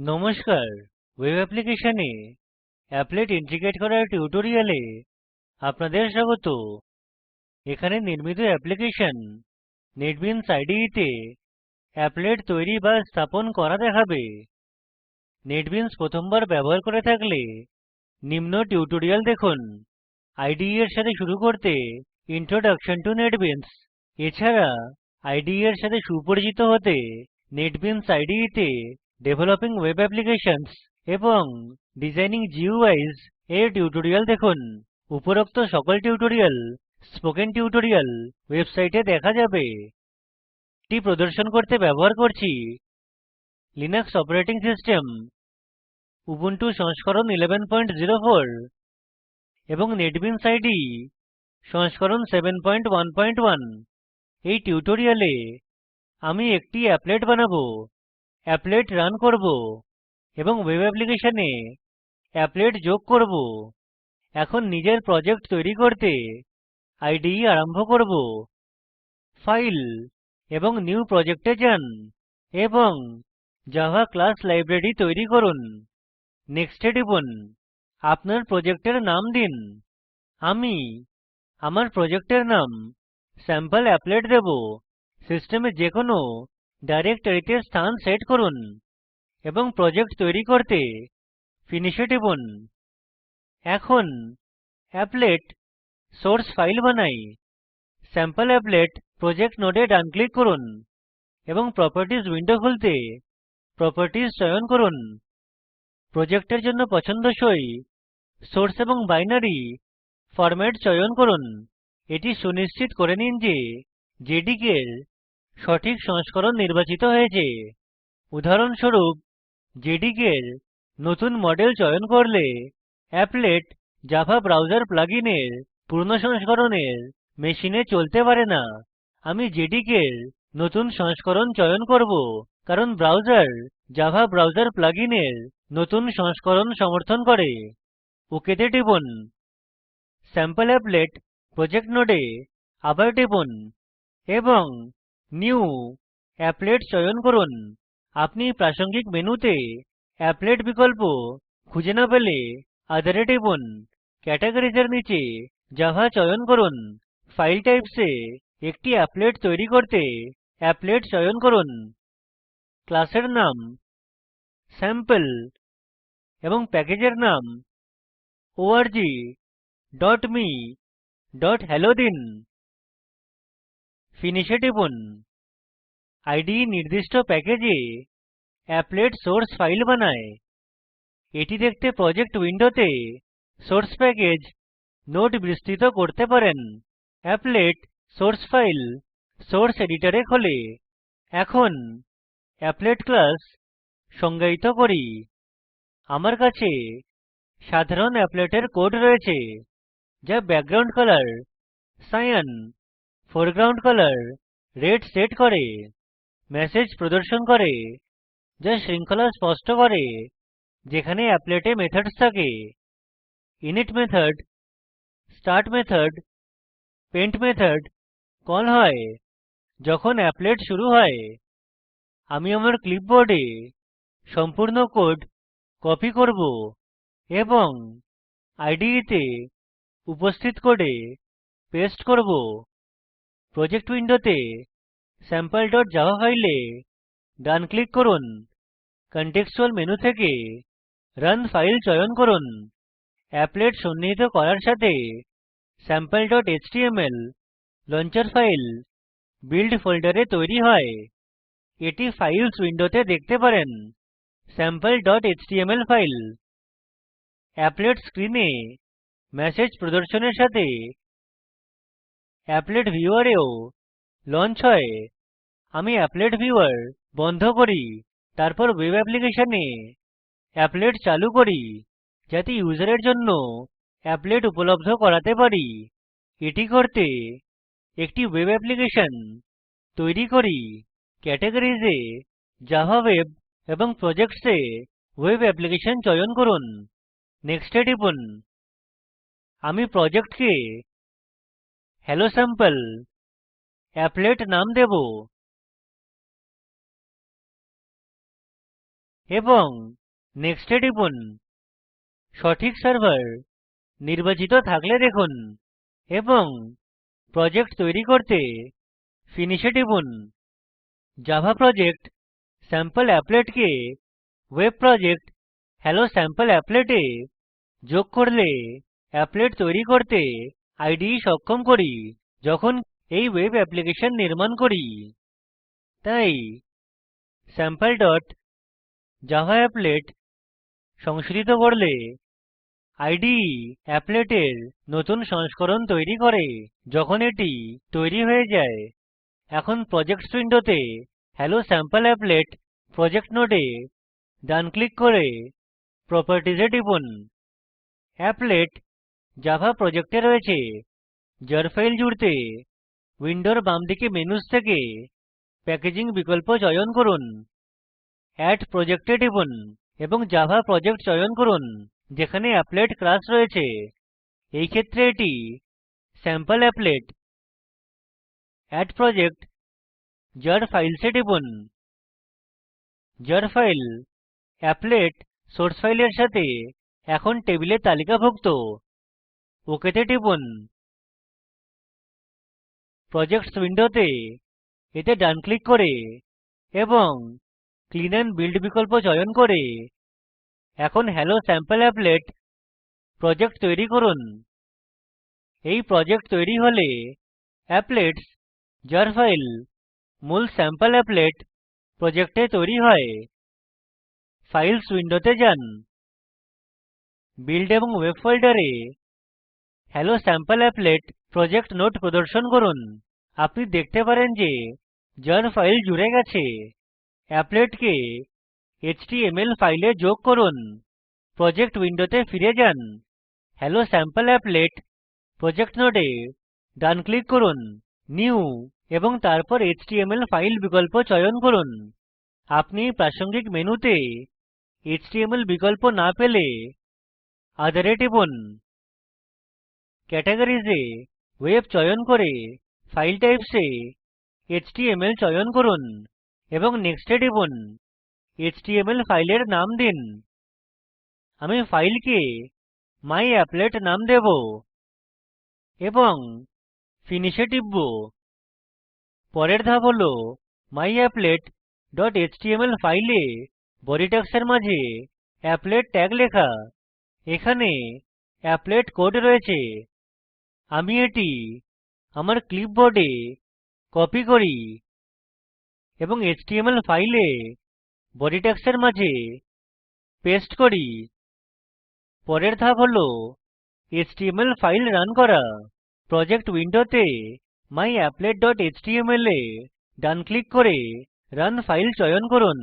নমস্কার, ওয়েব অ্যাপ্লিকেশনে applet integrate করার টিউটোরিয়ালে আপনাদের স্বাগত। এখানে নির্মিত অ্যাপ্লিকেশন নেটবিনস ইদে তে অ্যাপলেট তৈরি বা স্থাপন করা দেখাবে। নেটবিনস প্রথমবার ব্যবহার করে থাকলে নিম্ন টিউটোরিয়াল দেখুন। ইদে এর সাথে শুরু করতে ইন্ট্রোডাকশন টু নেটবিনস। এছাড়া ইদে এর সাথে সুপরিচিত হতে নেটবিনস ইদে তে ডেভেলপিং ওয়েব অ্যাপ্লিকেশনস এবং ডিজাইনিং গুইস এর টিউটোরিয়াল দেখুন। উপরোক্ত সকল টিউটোরিয়াল স্পোকেন টিউটোরিয়াল ওয়েবসাইটে দেখা যাবে। এটি প্রদর্শন করতে ব্যবহার করছি লিনাক্স অপারেটিং সিস্টেম উবুন্টু সংস্করণ 1104 এবং নেটবিনস ইদে সংস্করণ 711। এই টিউটোরিয়ালে আমি একটি অ্যাপলেট বানাবো, অ্যাপলেট রান করব এবং ওয়েব অ্যাপ্লিকেশনে অ্যাপলেট যোগ করব। এখন নিজের প্রজেক্ট তৈরি করতে ইদে আরম্ভ করব। ফাইল এবং নিউ প্রজেক্টে যান এবং জাভা ক্লাস লাইব্রেরি তৈরি করুন। নেক্সট এ টিপুন। আপনার প্রজেক্টের নাম দিন। আমি আমার প্রজেক্টের নাম স্যাম্পলিপলেট দেবো। সিস্টেমে যে কোনো ডাইরেক্টরিতে স্থান সেট করুন এবং প্রজেক্ট তৈরি করতে ফিনিশ এ টিপুন। এখন অ্যাপলেট সোর্স ফাইল বানাই। স্যাম্পলিপলেট প্রজেক্ট নোডে ডান ক্লিক করুন এবং প্রপার্টিস উইন্ডো খুলতে প্রপার্টিস চয়ন করুন। প্রজেক্টের জন্য পছন্দসই সোর্স এবং বাইনারি ফরম্যাট চয়ন করুন। এটি সুনিশ্চিত করে নিন যে জেডিকে এর সঠিক সংস্করণ নির্বাচিত হয়েছে। উদাহরণস্বরূপ জেডিকে এর নতুন মডেল চয়ন করলে অ্যাপলেট জাভা ব্রাউজার প্লাগইনের পুরনো সংস্করণের মেশিনে চলতে পারে না। আমি জেডিকে এর নতুন সংস্করণ চয়ন করব কারণ ব্রাউজার জাভা ব্রাউজার প্লাগইনের নতুন সংস্করণ সমর্থন করে। ওকে তে টিপুন। স্যাম্পলিপলেট প্রজেক্ট নোডে আবার টিপুন এবং নিউ অ্যাপলেট চয়ন করুন। আপনি প্রাসঙ্গিক মেনুতে অ্যাপলেট বিকল্প খুঁজে না পেলে ওঠের এ টিপুন। ক্যাটেগরিজ এর নিচে জাভা চয়ন করুন। ফাইল টাইপস এ একটি অ্যাপলেট তৈরি করতে অ্যাপলেট চয়ন করুন। ক্লাসের নাম স্যাম্পল এবং প্যাকেজের নাম org.me.hello দিন। ফিনিশ এ টিপুন। ইদে নির্দিষ্ট প্যাকেজে অ্যাপলেট সোর্স ফাইল বানায়। এটি দেখতে প্রজেক্ট উইন্ডোতে সোর্স প্যাকেজ নোড বিস্তৃত করতে পারেন। অ্যাপলেট সোর্স ফাইল সোর্স এডিটরে খোলে। এখন অ্যাপলেট ক্লাস সংজ্ঞায়িত করি। আমার কাছে সাধারণ অ্যাপলেটের কোড রয়েছে যা background colour cyan foreground colour red set করে। ম্যাসেজ প্রদর্শন করে যা শৃঙ্খলা স্পষ্ট করে যেখানে অ্যাপলেটে মেথডস থাকে। Init method start method paint method call হয় যখন অ্যাপলেট শুরু হয়। আমি আমার ক্লিপবোর্ডে সম্পূর্ণ কোড কপি করব এবং ইদে তে উপস্থিত কোডে পেস্ট করব। প্রজেক্ট উইন্ডোতে স্যাম্পল.জাভা ফাইলে ডান ক্লিক করুন। কনটেক্সচুয়াল মেনু থেকে রান ফাইল চয়ন করুন। অ্যাপলেট সন্নিহিত করার সাথে sample.html লঞ্চার ফাইল বিল্ড ফোল্ডারে তৈরী হয়। এটি ফাইলস উইন্ডোতে দেখতে পারেন। sample.html ফাইল অ্যাপলেট স্ক্রিনে ম্যাসেজ প্রদর্শনের সাথে অ্যাপলেট ভিউয়ারেও লঞ্চ হয়। আমি অ্যাপলেট ভিউয়ার বন্ধ করি তারপর ওয়েব অ্যাপ্লিকেশনে অ্যাপলেট চালু করি যাতে ইউজারের জন্য অ্যাপলেট উপলব্ধ করাতে পারি। এটি করতে একটি ওয়েব অ্যাপ্লিকেশন তৈরি করি। ক্যাটেগরিজ এ জাভা ওয়েব এবং প্রজেক্টস এ ওয়েব অ্যাপ্লিকেশন চয়ন করুন। নেক্সট এ টিপুন। আমি প্রজেক্টকে হেলোস্যাম্পল অ্যাপলেট নাম দেবো। এবং নেক্সট এ টিপুন। সঠিক সার্ভার নির্বাচিত থাকলে দেখুন এবং প্রজেক্ট তৈরী করতে ফিনিশ এ টিপুন। জাভা প্রজেক্ট স্যাম্পল কে ওয়েব প্রজেক্ট হেলোস্যাম্পলিপলেট এ যোগ করলে অ্যাপলেট তৈরী করতে ইদে সক্ষম করি যখন এই ওয়েব অ্যাপ্লিকেশন নির্মাণ করি। তাই স্যাম্পল ডট জাভা অ্যাপলেট সংশোধিত করলে ইদে অ্যাপলেটের নতুন সংস্করণ তৈরী করে যখন এটি তৈরী হয়ে যায়। এখন প্রজেক্টস উইন্ডোতে হেলোস্যাম্পলিপলেট প্রজেক্ট নোডে ডান ক্লিক করে প্রপার্টিস এ টিপুন। অ্যাপলেট জাভা প্রজেক্টে রয়েছে। জার ফাইল জুড়তে উইন্ডোর বামদিকে মেনুস থেকে প্যাকেজিং বিকল্প চয়ন করুন। এড প্রজেক্ট এ টিপুন এবং জাভা প্রজেক্ট চয়ন করুন যেখানে অ্যাপলেট ক্লাস রয়েছে। এই ক্ষেত্রে এটি sample applet. Add project jar files এ টিপুন। জার ফাইল অ্যাপলেট সোর্স ফাইলের সাথে এখন টেবিলে তালিকাভুক্ত। ওকে তে টিপুন। প্রজেক্টস উইন্ডোতে এতে ডান ক্লিক করে এবং ক্লিন এন্ড বিল্ড বিকল্প চয়ন করে এখন হেলোস্যাম্পলিপলেট প্রজেক্ট তৈরী করুন। এই প্রজেক্ট তৈরী হলে অ্যাপলেটস জার ফাইল মূল স্যাম্পল অ্যাপলেট প্রজেক্টে তৈরী হয়। ফাইলস উইন্ডোতে যান। বিল্ড এবং ওয়েব ফোল্ডারে হেলোস্যাম্পলিপলেট প্রজেক্ট নোড প্রদর্শন করুন। আপনি দেখতে পারেন যে জার ফাইল জুড়ে গেছে। অ্যাপলেট কে এচটিএমএল ফাইলে যোগ করুন। প্রজেক্ট উইন্ডোতে ফিরে যান। হেলোস্যাম্পলিপলেট প্রজেক্ট নোডে ডান ক্লিক করুন, নিউ এবং তারপর এচটিএমএল ফাইল বিকল্প চয়ন করুন। আপনি এই প্রাসঙ্গিক মেনুতে এচটিএমএল বিকল্প না পেলে ওঠের এ টিপুন। ক্যাটেগরিজ এ ওয়েব চয়ন করে ফাইল টাইপস এ এচটিএমএল চয়ন করুন এবং নেক্সট এ টিপুন। এচটিএমএল ফাইলের নাম দিন। আমি ফাইলকে মাইঅ্যাপলেট নাম দেবো এবং ফিনিশ এ টিপব। পরের ধাপ হল মাইঅ্যাপলেট ডট এচটিএমএল ফাইলে বডি ট্যাগসের মাঝে অ্যাপলেট ট্যাগ লেখা। এখানে অ্যাপলেট কোড রয়েছে। আমি এটি আমার ক্লিপবোর্ডে কপি করি এবং এচটিএমএল ফাইলে বডি ট্যাগসের মাঝে পেস্ট করি। পরের ধাপ হল এচটিএমএল ফাইল রান করা। প্রজেক্ট উইন্ডোতে myApplethtml এ ডান ক্লিক করে রান ফাইল চয়ন করুন।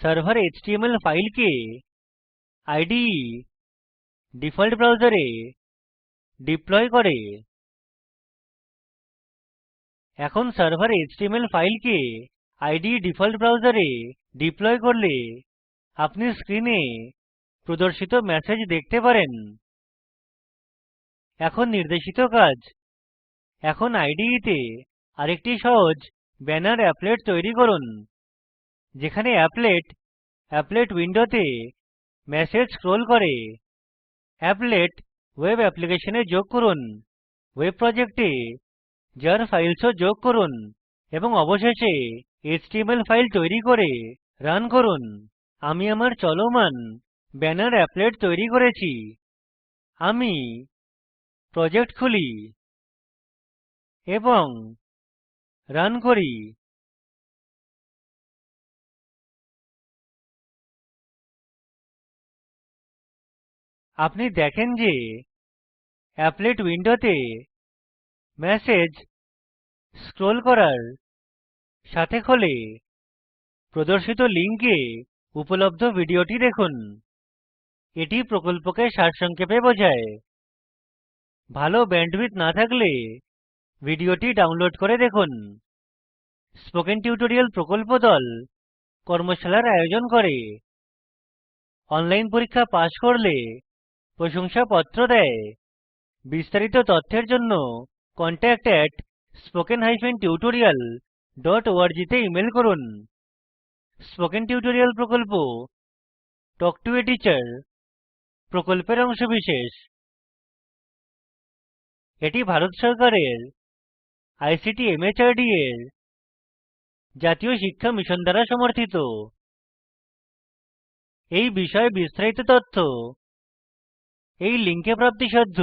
সার্ভার এচটিএমএল ফাইলকে ইদে ডিফল্ট ব্রাউজারে ডিপ্লয় করে। এখন সার্ভার এচটিএমএল ফাইলকে ইদে ডিফল্ট ব্রাউজারে ডিপ্লয় করলে আপনি স্ক্রিনে প্রদর্শিত ম্যাসেজ দেখতে পারেন। এখন নির্দেশিত কাজ। এখন ইদে তে আরেকটি সহজ ব্যানার অ্যাপলেট তৈরী করুন যেখানে অ্যাপলেট উইন্ডোতে ম্যাসেজ স্ক্রোল করে। অ্যাপলেট ওয়েব অ্যাপ্লিকেশনে যোগ করুন। ওয়েব প্রজেক্টে জার ফাইলসও যোগ করুন এবং অবশেষে এচটিএমএল ফাইল তৈরী করে রান করুন। আমি আমার চলমান ব্যানার অ্যাপলেট তৈরী করেছি। আমি প্রজেক্ট খুলি এবং রান করি। আপনি দেখেন যে অ্যাপলেট উইন্ডোতে ম্যাসেজ স্ক্রোল করার সাথে খোলে। প্রদর্শিত লিঙ্কে উপলব্ধ ভিডিওটি দেখুন। এটি প্রকল্পকে সারসংক্ষেপে বোঝায়। ভালো ব্যান্ডউইডথ না থাকলে ভিডিওটি ডাউনলোড করে দেখুন। স্পোকেন টিউটোরিয়াল প্রকল্প দল কর্মশালার আয়োজন করে। অনলাইন পরীক্ষা পাস করলে প্রশংসাপত্র দেয়। বিস্তারিত তথ্যের জন্য contact@spoken-tutorial.org তে ইমেল করুন। স্পোকেন টিউটোরিয়াল প্রকল্প টক টু এ টিচার প্রকল্পের অংশবিশেষ। এটি ভারত সরকারের আইসিটি মাহর্দ এর জাতীয় শিক্ষা মিশন দ্বারা সমর্থিত। এই বিষয়ে বিস্তারিত তথ্য এই লিঙ্কে প্রাপ্তিসাধ্য।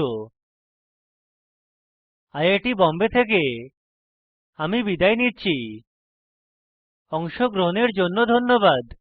আইআইটি বোম্বে থেকে আমি বিদায় নিচ্ছি। অংশগ্রহণের জন্য ধন্যবাদ।